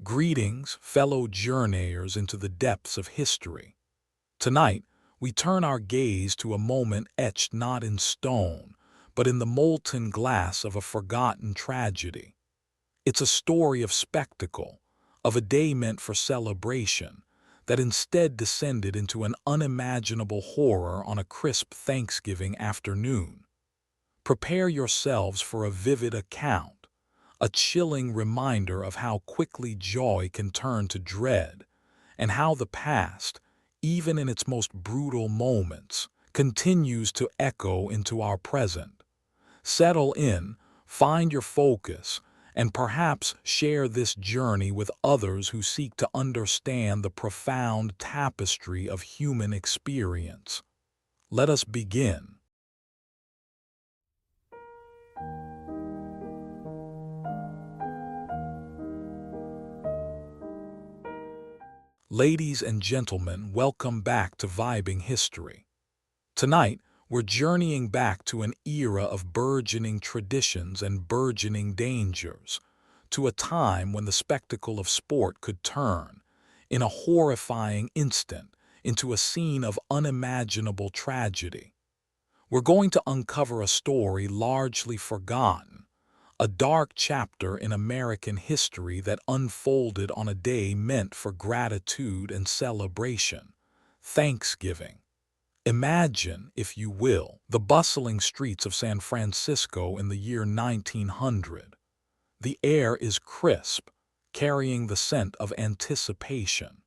Greetings, fellow journeyers into the depths of history. Tonight, we turn our gaze to a moment etched not in stone, but in the molten glass of a forgotten tragedy. It's a story of spectacle, of a day meant for celebration, that instead descended into an unimaginable horror on a crisp Thanksgiving afternoon. Prepare yourselves for a vivid account, a chilling reminder of how quickly joy can turn to dread, and how the past, even in its most brutal moments, continues to echo into our present. Settle in, find your focus, and perhaps share this journey with others who seek to understand the profound tapestry of human experience. Let us begin. Ladies and gentlemen, welcome back to Vibing History. Tonight, we're journeying back to an era of burgeoning traditions and burgeoning dangers, to a time when the spectacle of sport could turn, in a horrifying instant, into a scene of unimaginable tragedy. We're going to uncover a story largely forgotten, a dark chapter in American history that unfolded on a day meant for gratitude and celebration, Thanksgiving. Imagine, if you will, the bustling streets of San Francisco in the year 1900. The air is crisp, carrying the scent of anticipation.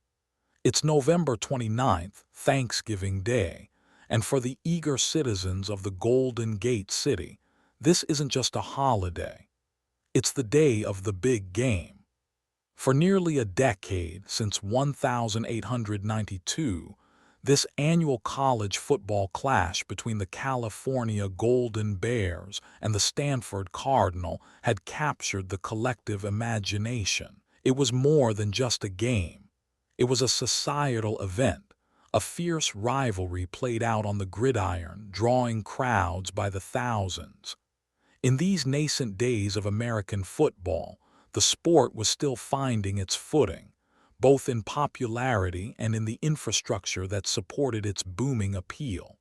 It's November 29th, Thanksgiving Day, and for the eager citizens of the Golden Gate City, this isn't just a holiday. It's the day of the big game. For nearly a decade, since 1892, this annual college football clash between the California Golden Bears and the Stanford Cardinal had captured the collective imagination. It was more than just a game. It was a societal event, a fierce rivalry played out on the gridiron, drawing crowds by the thousands. In these nascent days of American football, the sport was still finding its footing, both in popularity and in the infrastructure that supported its booming appeal.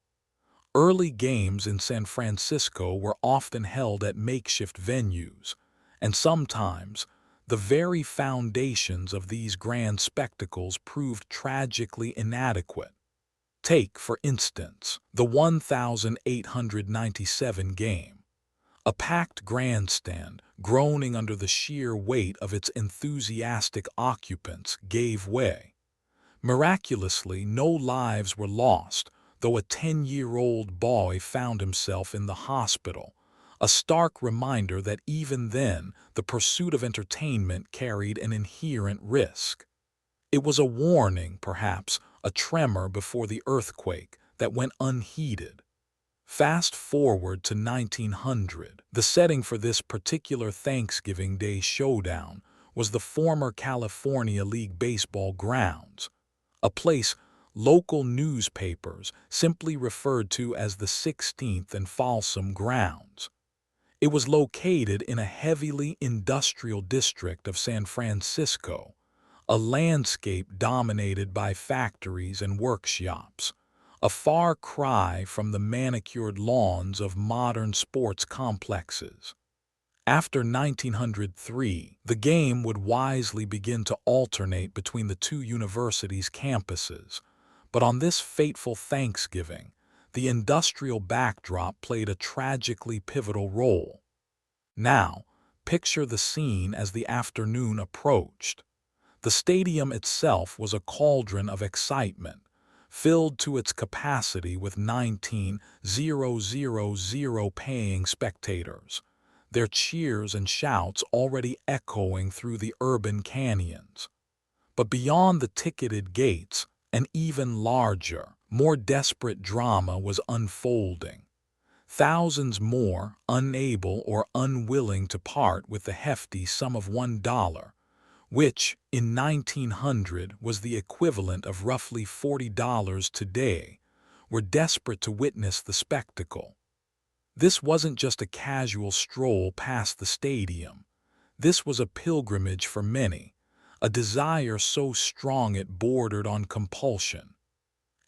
Early games in San Francisco were often held at makeshift venues, and sometimes the very foundations of these grand spectacles proved tragically inadequate. Take, for instance, the 1897 game. A packed grandstand, groaning under the sheer weight of its enthusiastic occupants, gave way. Miraculously, no lives were lost, though a 10-year-old boy found himself in the hospital, a stark reminder that even then the pursuit of entertainment carried an inherent risk. It was a warning, perhaps, a tremor before the earthquake that went unheeded. Fast forward to 1900. The setting for this particular Thanksgiving Day showdown was the former California League baseball grounds, a place local newspapers simply referred to as the 16th and Folsom grounds. It was located in a heavily industrial district of San Francisco, a landscape dominated by factories and workshops, a far cry from the manicured lawns of modern sports complexes. After 1903, the game would wisely begin to alternate between the two universities' campuses, but on this fateful Thanksgiving, the industrial backdrop played a tragically pivotal role. Now, picture the scene as the afternoon approached. The stadium itself was a cauldron of excitement, filled to its capacity with 19,000 paying spectators, their cheers and shouts already echoing through the urban canyons. But beyond the ticketed gates, an even larger, more desperate drama was unfolding. Thousands more, unable or unwilling to part with the hefty sum of $1, which, in 1900, was the equivalent of roughly $40 today, were desperate to witness the spectacle. This wasn't just a casual stroll past the stadium. This was a pilgrimage for many, a desire so strong it bordered on compulsion.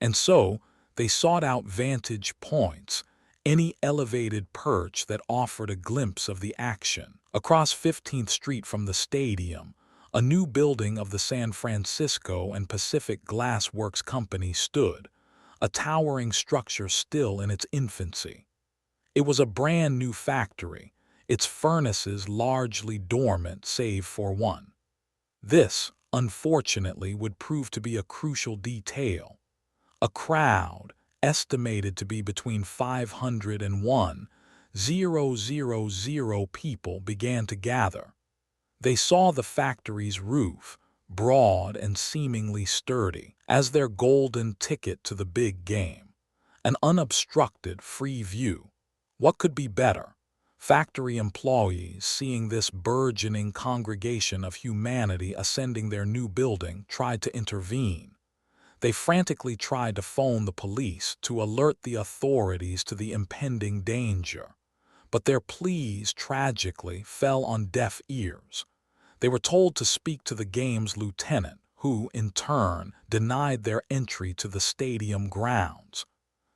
And so, they sought out vantage points, any elevated perch that offered a glimpse of the action. Across 15th Street from the stadium, a new building of the San Francisco and Pacific Glass Works Company stood, a towering structure still in its infancy. It was a brand new factory, its furnaces largely dormant save for one. This, unfortunately, would prove to be a crucial detail. A crowd, estimated to be between 500 and 1,000 people, began to gather. They saw the factory's roof, broad and seemingly sturdy, as their golden ticket to the big game. An unobstructed, free view. What could be better? Factory employees, seeing this burgeoning congregation of humanity ascending their new building, tried to intervene. They frantically tried to phone the police to alert the authorities to the impending danger. But their pleas tragically fell on deaf ears. They were told to speak to the game's lieutenant, who, in turn, denied their entry to the stadium grounds.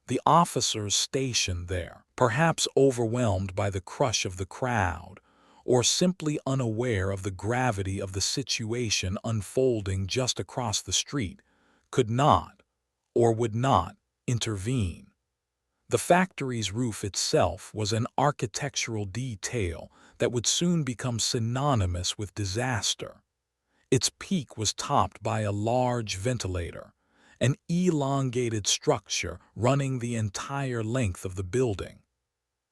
The officers stationed there, perhaps overwhelmed by the crush of the crowd, or simply unaware of the gravity of the situation unfolding just across the street, could not, or would not, intervene. The factory's roof itself was an architectural detail that would soon become synonymous with disaster. Its peak was topped by a large ventilator, an elongated structure running the entire length of the building.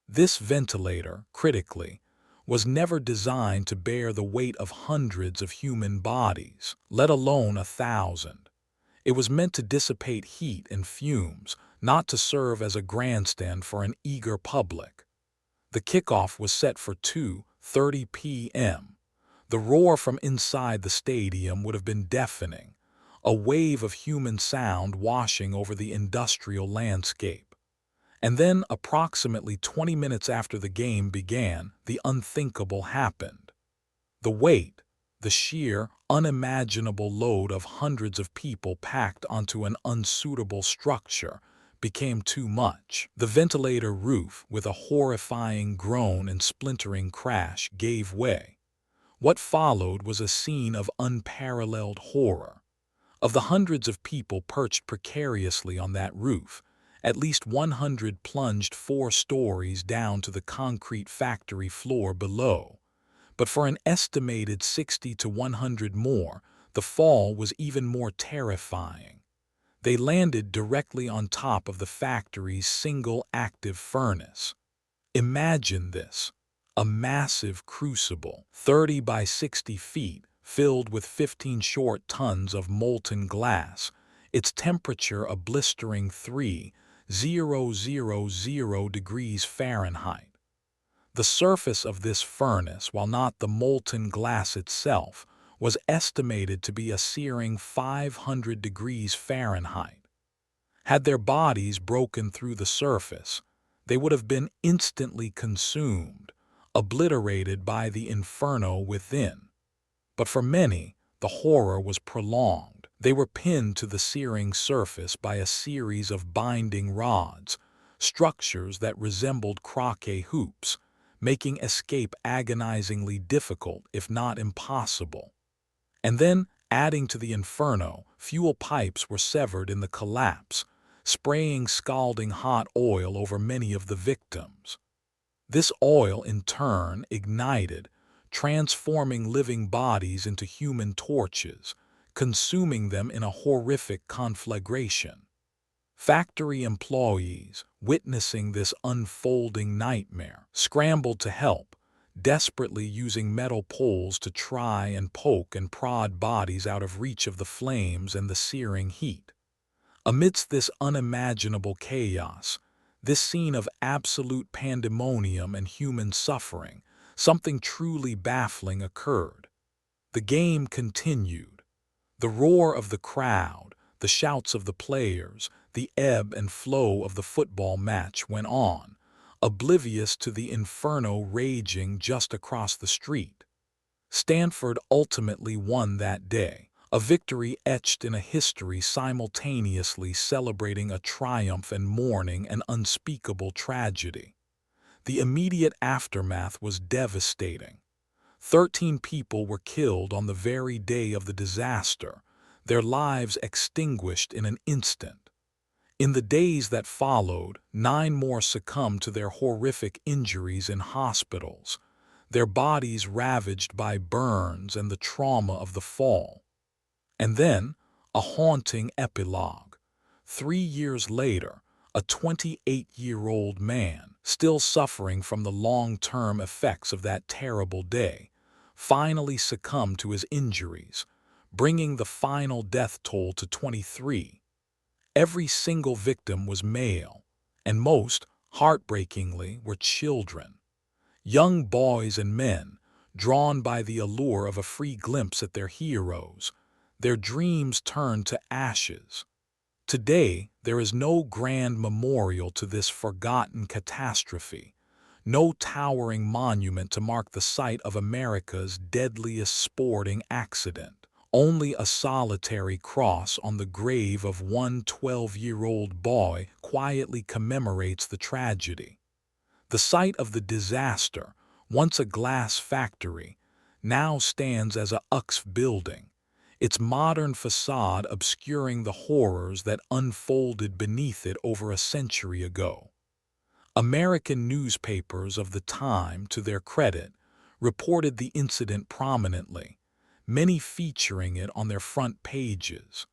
This ventilator, critically, was never designed to bear the weight of hundreds of human bodies, let alone 1,000. It was meant to dissipate heat and fumes, not to serve as a grandstand for an eager public. The kickoff was set for 2:30 p.m. The roar from inside the stadium would have been deafening, a wave of human sound washing over the industrial landscape. And then, approximately 20 minutes after the game began, the unthinkable happened. The weight, the sheer, unimaginable load of hundreds of people packed onto an unsuitable structure became too much. The ventilator roof, with a horrifying groan and splintering crash, gave way. What followed was a scene of unparalleled horror. Of the hundreds of people perched precariously on that roof, at least 100 plunged 4 stories down to the concrete factory floor below. But for an estimated 60 to 100 more, the fall was even more terrifying. They landed directly on top of the factory's single active furnace. Imagine this: a massive crucible, 30 by 60 feet, filled with 15 short tons of molten glass, its temperature a blistering 3,000 degrees Fahrenheit. The surface of this furnace, while not the molten glass itself, was estimated to be a searing 500 degrees Fahrenheit. Had their bodies broken through the surface, they would have been instantly consumed, obliterated by the inferno within. But for many, the horror was prolonged. They were pinned to the searing surface by a series of binding rods, structures that resembled croquet hoops, making escape agonizingly difficult, if not impossible. And then, adding to the inferno, fuel pipes were severed in the collapse, spraying scalding hot oil over many of the victims. This oil, in turn, ignited, transforming living bodies into human torches, consuming them in a horrific conflagration. Factory employees, witnessing this unfolding nightmare, scrambled to help, desperately using metal poles to try and poke and prod bodies out of reach of the flames and the searing heat. Amidst this unimaginable chaos, this scene of absolute pandemonium and human suffering, something truly baffling occurred. The game continued. The roar of the crowd, the shouts of the players, the ebb and flow of the football match went on, oblivious to the inferno raging just across the street. Stanford ultimately won that day, a victory etched in a history simultaneously celebrating a triumph and mourning an unspeakable tragedy. The immediate aftermath was devastating. 13 people were killed on the very day of the disaster, their lives extinguished in an instant. In the days that followed, 9 more succumbed to their horrific injuries in hospitals, their bodies ravaged by burns and the trauma of the fall. And then, a haunting epilogue. 3 years later, a 28-year-old man, still suffering from the long-term effects of that terrible day, finally succumbed to his injuries, bringing the final death toll to 23. Every single victim was male, and most, heartbreakingly, were children. Young boys and men, drawn by the allure of a free glimpse at their heroes, their dreams turned to ashes. Today, there is no grand memorial to this forgotten catastrophe, no towering monument to mark the site of America's deadliest sporting accident. Only a solitary cross on the grave of one 12-year-old boy quietly commemorates the tragedy. The site of the disaster, once a glass factory, now stands as a UX building, its modern facade obscuring the horrors that unfolded beneath it over a century ago. American newspapers of the time, to their credit, reported the incident prominently, many featuring it on their front pages.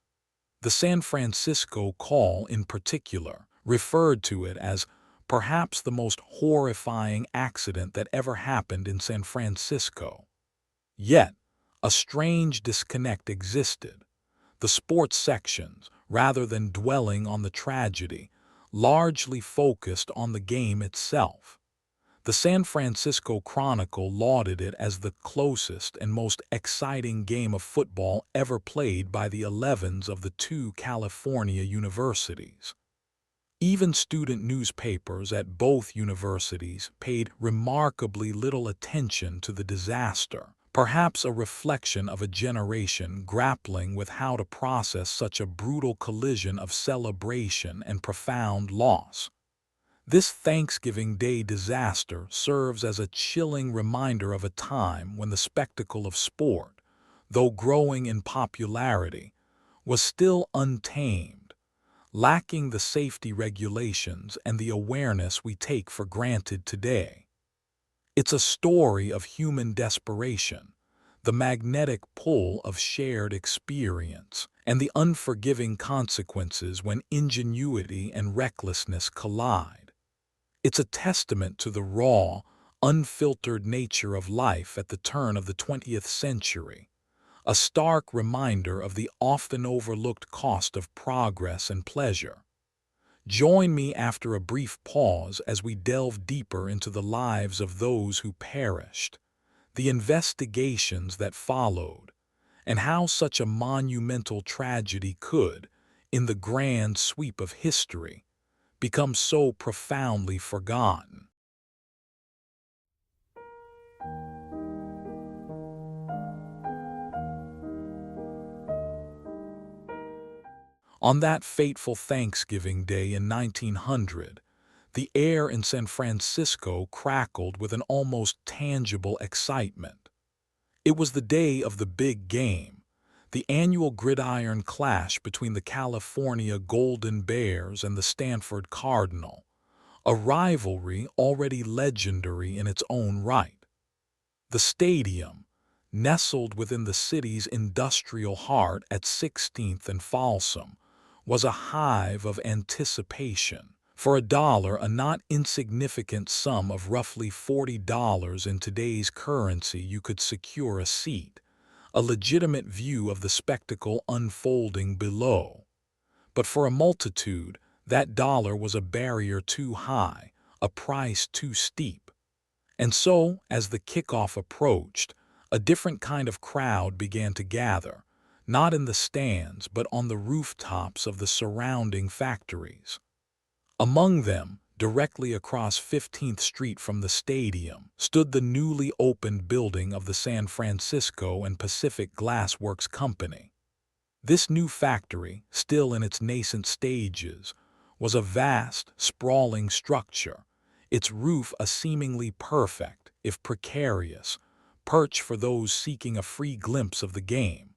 The San Francisco Call, in particular, referred to it as perhaps the most horrifying accident that ever happened in San Francisco. Yet, a strange disconnect existed. The sports sections, rather than dwelling on the tragedy, largely focused on the game itself. The San Francisco Chronicle lauded it as the closest and most exciting game of football ever played by the 11s of the 2 California universities. Even student newspapers at both universities paid remarkably little attention to the disaster, perhaps a reflection of a generation grappling with how to process such a brutal collision of celebration and profound loss. This Thanksgiving Day disaster serves as a chilling reminder of a time when the spectacle of sport, though growing in popularity, was still untamed, lacking the safety regulations and the awareness we take for granted today. It's a story of human desperation, the magnetic pull of shared experience, and the unforgiving consequences when ingenuity and recklessness collide. It's a testament to the raw, unfiltered nature of life at the turn of the 20th century, a stark reminder of the often overlooked cost of progress and pleasure. Join me after a brief pause as we delve deeper into the lives of those who perished, the investigations that followed, and how such a monumental tragedy could, in the grand sweep of history, become so profoundly forgotten. On that fateful Thanksgiving Day in 1900, the air in San Francisco crackled with an almost tangible excitement. It was the day of the big game, the annual gridiron clash between the California Golden Bears and the Stanford Cardinal, a rivalry already legendary in its own right. The stadium, nestled within the city's industrial heart at 16th and Folsom, was a hive of anticipation. For $1, a not insignificant sum of roughly $40 in today's currency, you could secure a seat, a legitimate view of the spectacle unfolding below. But for a multitude, that dollar was a barrier too high, a price too steep. And so, as the kickoff approached, a different kind of crowd began to gather, not in the stands but on the rooftops of the surrounding factories. Among them, directly across 15th Street from the stadium, stood the newly opened building of the San Francisco and Pacific Glass Works Company. This new factory, still in its nascent stages, was a vast, sprawling structure, its roof a seemingly perfect, if precarious, perch for those seeking a free glimpse of the game.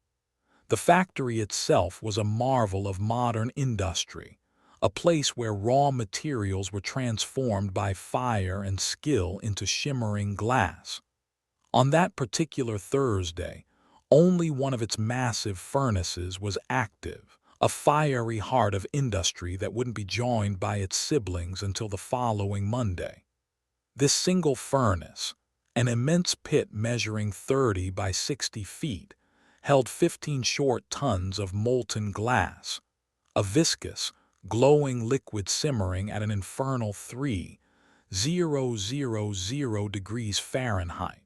The factory itself was a marvel of modern industry, a place where raw materials were transformed by fire and skill into shimmering glass. On that particular Thursday, only one of its massive furnaces was active, a fiery heart of industry that wouldn't be joined by its siblings until the following Monday. This single furnace, an immense pit measuring 30 by 60 feet, held 15 short tons of molten glass, a viscous, glowing liquid simmering at an infernal 3,000 degrees Fahrenheit.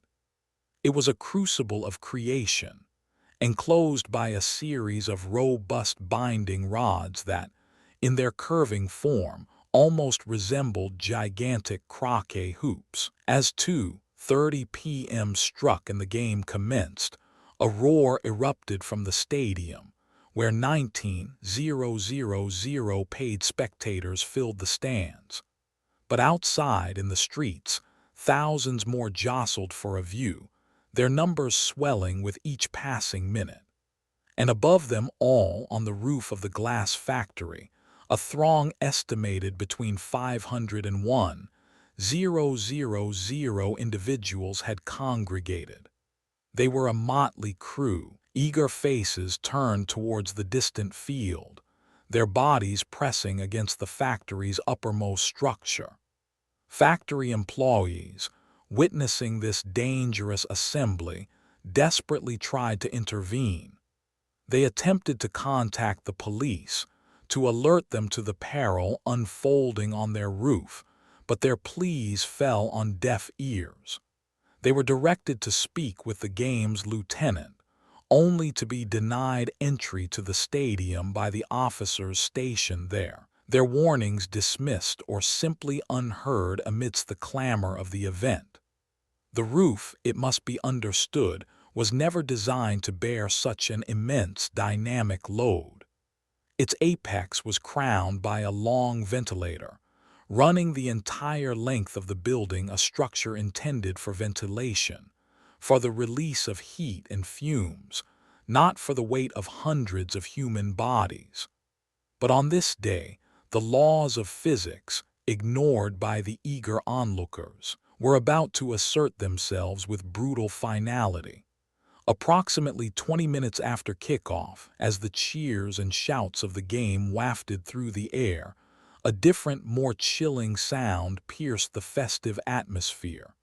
It was a crucible of creation, enclosed by a series of robust binding rods that, in their curving form, almost resembled gigantic croquet hoops. As 2:30 p.m. struck and the game commenced, a roar erupted from the stadium, where 19,000 paid spectators filled the stands. But outside in the streets, thousands more jostled for a view, their numbers swelling with each passing minute. And above them all, on the roof of the glass factory, a throng estimated between 500 and 1,000 individuals had congregated. They were a motley crew, eager faces turned towards the distant field, their bodies pressing against the factory's uppermost structure. Factory employees, witnessing this dangerous assembly, desperately tried to intervene. They attempted to contact the police, to alert them to the peril unfolding on their roof, but their pleas fell on deaf ears. They were directed to speak with the game's lieutenant, only to be denied entry to the stadium by the officers stationed there, their warnings dismissed or simply unheard amidst the clamor of the event. The roof, it must be understood, was never designed to bear such an immense dynamic load. Its apex was crowned by a long ventilator, running the entire length of the building, a structure intended for ventilation, for the release of heat and fumes, not for the weight of hundreds of human bodies. But on this day, the laws of physics, ignored by the eager onlookers, were about to assert themselves with brutal finality. Approximately 20 minutes after kickoff, as the cheers and shouts of the game wafted through the air, a different, more chilling sound pierced the festive atmosphere.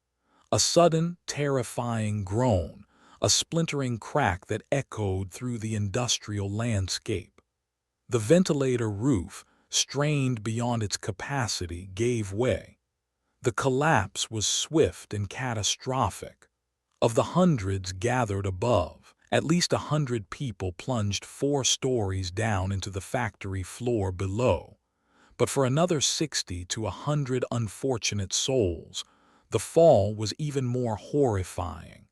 A sudden, terrifying groan, a splintering crack that echoed through the industrial landscape. The ventilator roof, strained beyond its capacity, gave way. The collapse was swift and catastrophic. Of the hundreds gathered above, at least 100 people plunged 4 stories down into the factory floor below. But for another 60 to 100 unfortunate souls, the fall was even more horrifying.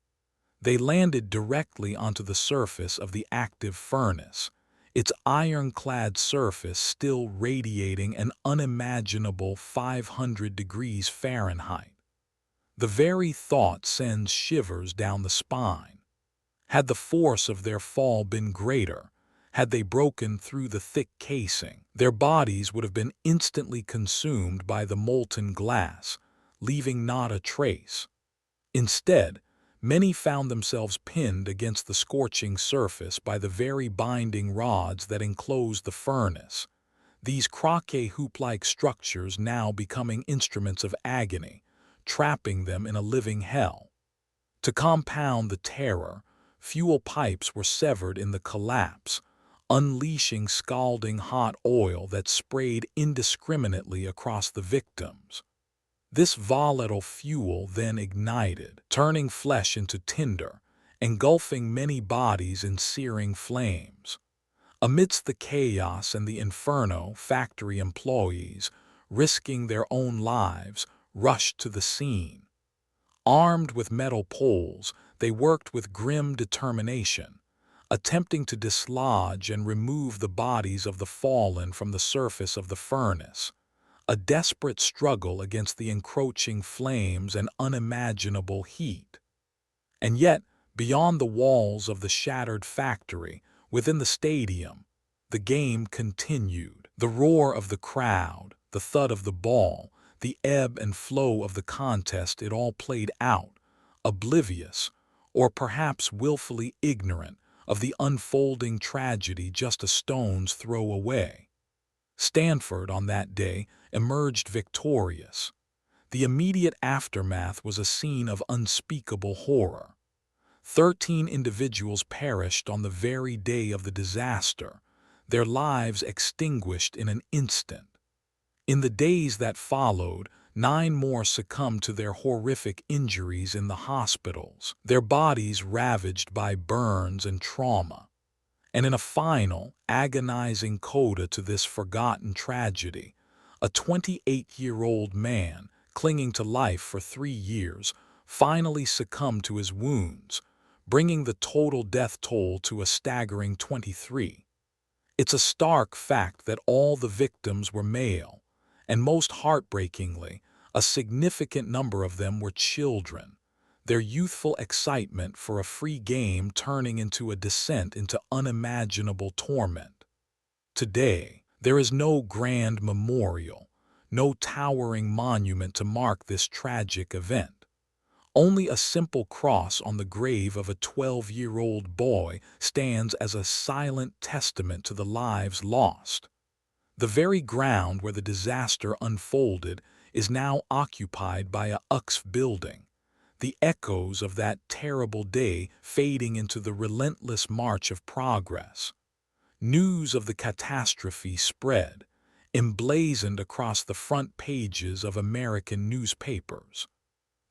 They landed directly onto the surface of the active furnace, its ironclad surface still radiating an unimaginable 500 degrees Fahrenheit. The very thought sends shivers down the spine. Had the force of their fall been greater, had they broken through the thick casing, their bodies would have been instantly consumed by the molten glass, leaving not a trace. Instead, many found themselves pinned against the scorching surface by the very binding rods that enclosed the furnace, these croquet hoop-like structures now becoming instruments of agony, trapping them in a living hell. To compound the terror, fuel pipes were severed in the collapse, unleashing scalding hot oil that sprayed indiscriminately across the victims. This volatile fuel then ignited, turning flesh into tinder, engulfing many bodies in searing flames. Amidst the chaos and the inferno, factory employees, risking their own lives, rushed to the scene. Armed with metal poles, they worked with grim determination, attempting to dislodge and remove the bodies of the fallen from the surface of the furnace, a desperate struggle against the encroaching flames and unimaginable heat. And yet, beyond the walls of the shattered factory, within the stadium, the game continued. The roar of the crowd, the thud of the ball, the ebb and flow of the contest, it all played out, oblivious, or perhaps willfully ignorant, of the unfolding tragedy just a stone's throw away. Stanford, on that day, emerged victorious. The immediate aftermath was a scene of unspeakable horror. 13 individuals perished on the very day of the disaster, their lives extinguished in an instant. In the days that followed, 9 more succumbed to their horrific injuries in the hospitals, their bodies ravaged by burns and trauma. And in a final, agonizing coda to this forgotten tragedy, a 28-year-old man, clinging to life for 3 years, finally succumbed to his wounds, bringing the total death toll to a staggering 23. It's a stark fact that all the victims were male, and most heartbreakingly, a significant number of them were children, their youthful excitement for a free game turning into a descent into unimaginable torment. Today, there is no grand memorial, no towering monument to mark this tragic event. Only a simple cross on the grave of a 12-year-old boy stands as a silent testament to the lives lost. The very ground where the disaster unfolded is now occupied by a UX building, the echoes of that terrible day fading into the relentless march of progress. News of the catastrophe spread, emblazoned across the front pages of American newspapers.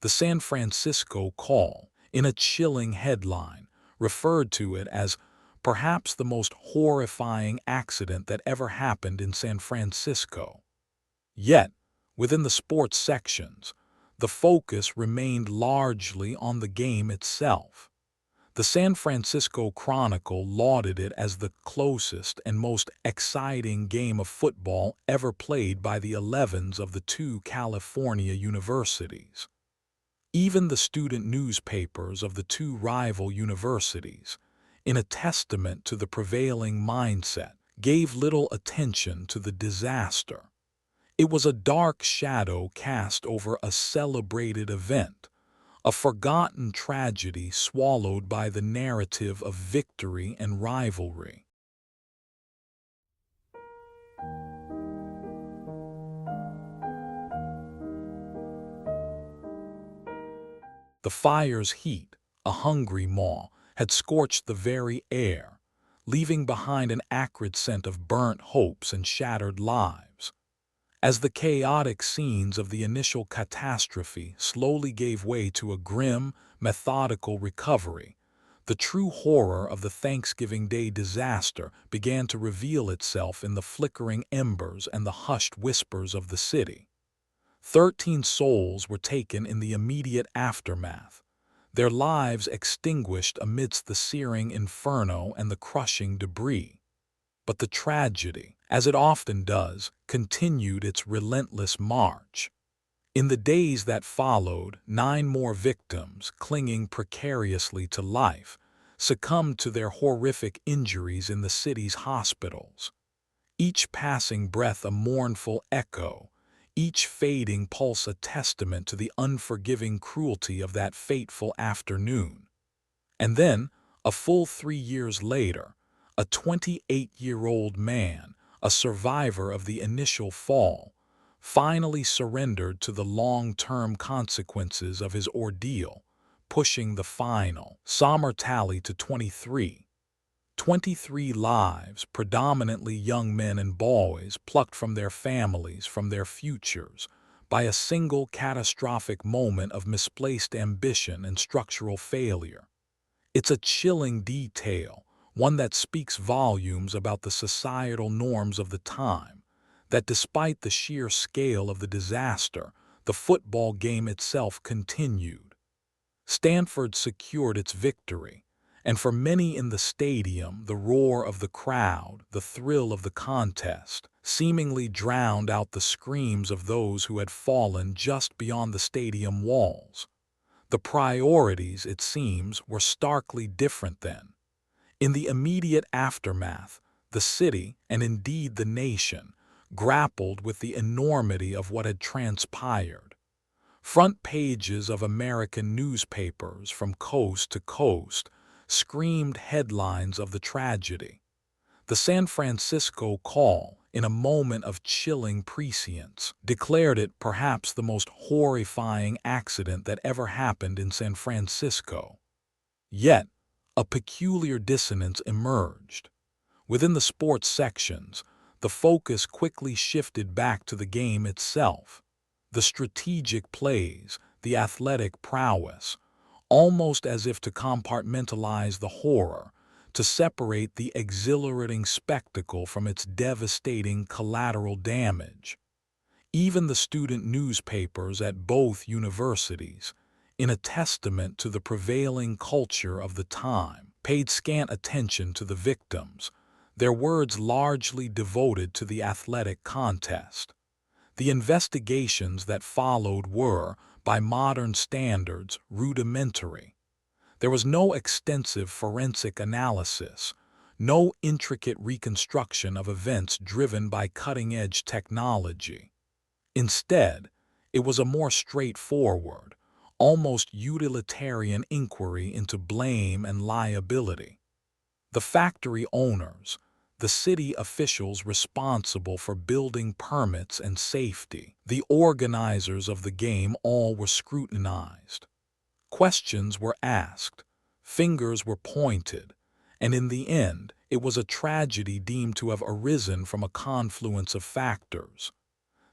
The San Francisco Call, in a chilling headline, referred to it as perhaps the most horrifying accident that ever happened in San Francisco. Yet, within the sports sections, the focus remained largely on the game itself. The San Francisco Chronicle lauded it as the closest and most exciting game of football ever played by the 11s of the 2 California universities. Even the student newspapers of the 2 rival universities, in a testament to the prevailing mindset, gave little attention to the disaster. It was a dark shadow cast over a celebrated event, a forgotten tragedy swallowed by the narrative of victory and rivalry. The fire's heat, a hungry maw, had scorched the very air, leaving behind an acrid scent of burnt hopes and shattered lives. As the chaotic scenes of the initial catastrophe slowly gave way to a grim, methodical recovery, the true horror of the Thanksgiving Day disaster began to reveal itself in the flickering embers and the hushed whispers of the city. 13 souls were taken in the immediate aftermath, their lives extinguished amidst the searing inferno and the crushing debris. But the tragedy, as it often does, continued its relentless march. In the days that followed, 9 more victims, clinging precariously to life, succumbed to their horrific injuries in the city's hospitals. Each passing breath a mournful echo, each fading pulse a testament to the unforgiving cruelty of that fateful afternoon. And then, a full 3 years later, a 28-year-old man, a survivor of the initial fall, finally surrendered to the long-term consequences of his ordeal, pushing the final, somber tally to 23. 23 lives, predominantly young men and boys, plucked from their families, from their futures, by a single catastrophic moment of misplaced ambition and structural failure. It's a chilling detail, one that speaks volumes about the societal norms of the time, that despite the sheer scale of the disaster, the football game itself continued. Stanford secured its victory, and for many in the stadium, the roar of the crowd, the thrill of the contest, seemingly drowned out the screams of those who had fallen just beyond the stadium walls. The priorities, it seems, were starkly different then. In the immediate aftermath, the city, and indeed the nation, grappled with the enormity of what had transpired. Front pages of American newspapers from coast to coast screamed headlines of the tragedy. The San Francisco Call, in a moment of chilling prescience, declared it perhaps the most horrifying accident that ever happened in San Francisco. Yet, a peculiar dissonance emerged. Within the sports sections, the focus quickly shifted back to the game itself. The strategic plays, the athletic prowess, almost as if to compartmentalize the horror, to separate the exhilarating spectacle from its devastating collateral damage. Even the student newspapers at both universities, in a testament to the prevailing culture of the time, paid scant attention to the victims, their words largely devoted to the athletic contest. The investigations that followed were, by modern standards, rudimentary. There was no extensive forensic analysis, no intricate reconstruction of events driven by cutting-edge technology. Instead, it was a more straightforward, almost utilitarian inquiry into blame and liability. The factory owners, the city officials responsible for building permits and safety, the organizers of the game, all were scrutinized. Questions were asked, fingers were pointed, and in the end, it was a tragedy deemed to have arisen from a confluence of factors.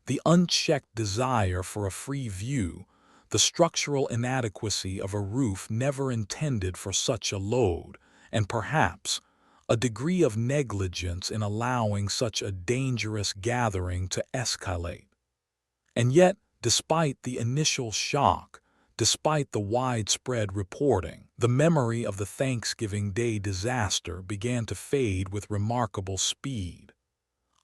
The unchecked desire for a free view, the structural inadequacy of a roof never intended for such a load, and perhaps a degree of negligence in allowing such a dangerous gathering to escalate. And yet, despite the initial shock, despite the widespread reporting, the memory of the Thanksgiving Day disaster began to fade with remarkable speed.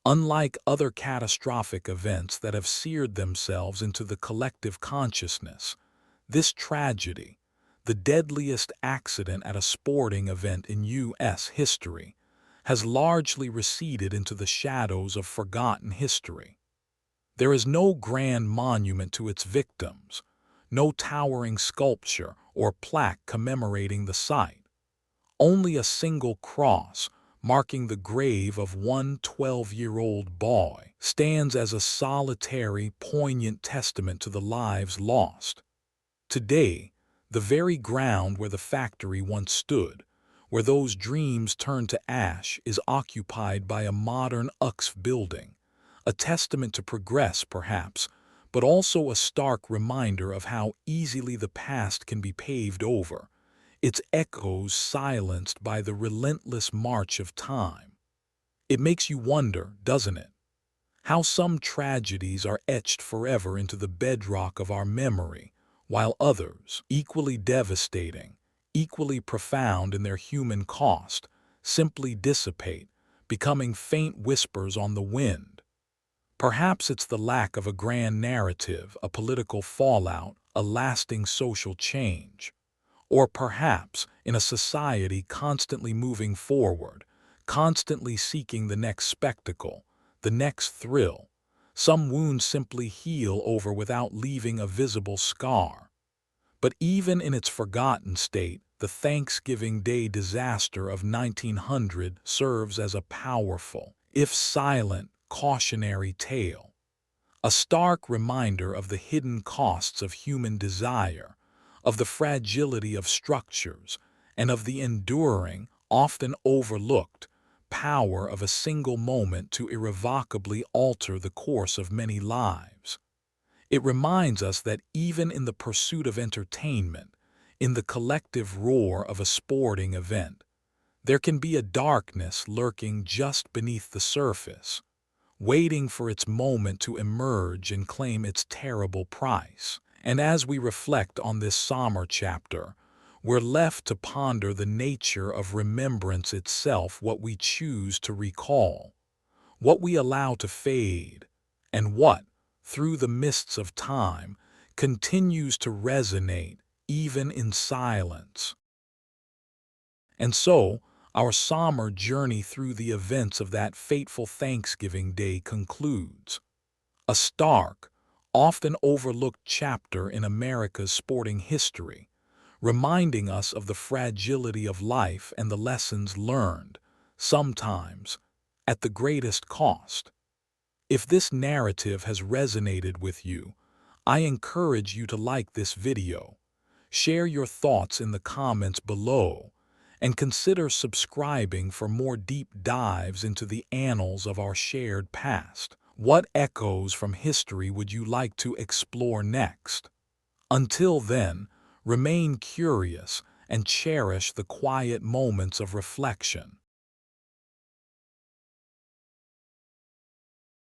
Unlike other catastrophic events that have seared themselves into the collective consciousness, this tragedy, the deadliest accident at a sporting event in U.S. history, has largely receded into the shadows of forgotten history. There is no grand monument to its victims, no towering sculpture or plaque commemorating the site. Only a single cross, marking the grave of one 12-year-old boy, stands as a solitary, poignant testament to the lives lost. Today, the very ground where the factory once stood, where those dreams turned to ash, is occupied by a modern UXF building, a testament to progress perhaps, but also a stark reminder of how easily the past can be paved over, its echoes silenced by the relentless march of time. It makes you wonder, doesn't it, how some tragedies are etched forever into the bedrock of our memory, while others, equally devastating, equally profound in their human cost, simply dissipate, becoming faint whispers on the wind. Perhaps it's the lack of a grand narrative, a political fallout, a lasting social change. Or perhaps, in a society constantly moving forward, constantly seeking the next spectacle, the next thrill, some wounds simply heal over without leaving a visible scar. But even in its forgotten state, the Thanksgiving Day disaster of 1900 serves as a powerful, if silent, cautionary tale. A stark reminder of the hidden costs of human desire, of the fragility of structures, and of the enduring, often overlooked, power of a single moment to irrevocably alter the course of many lives. It reminds us that even in the pursuit of entertainment, in the collective roar of a sporting event, there can be a darkness lurking just beneath the surface, waiting for its moment to emerge and claim its terrible price. And as we reflect on this somber chapter, we're left to ponder the nature of remembrance itself, what we choose to recall, what we allow to fade, and what, through the mists of time, continues to resonate even in silence. And so, our somber journey through the events of that fateful Thanksgiving Day concludes. A stark, often overlooked chapter in America's sporting history, reminding us of the fragility of life and the lessons learned, sometimes, at the greatest cost. If this narrative has resonated with you, I encourage you to like this video, share your thoughts in the comments below, and consider subscribing for more deep dives into the annals of our shared past. What echoes from history would you like to explore next? Until then, remain curious and cherish the quiet moments of reflection.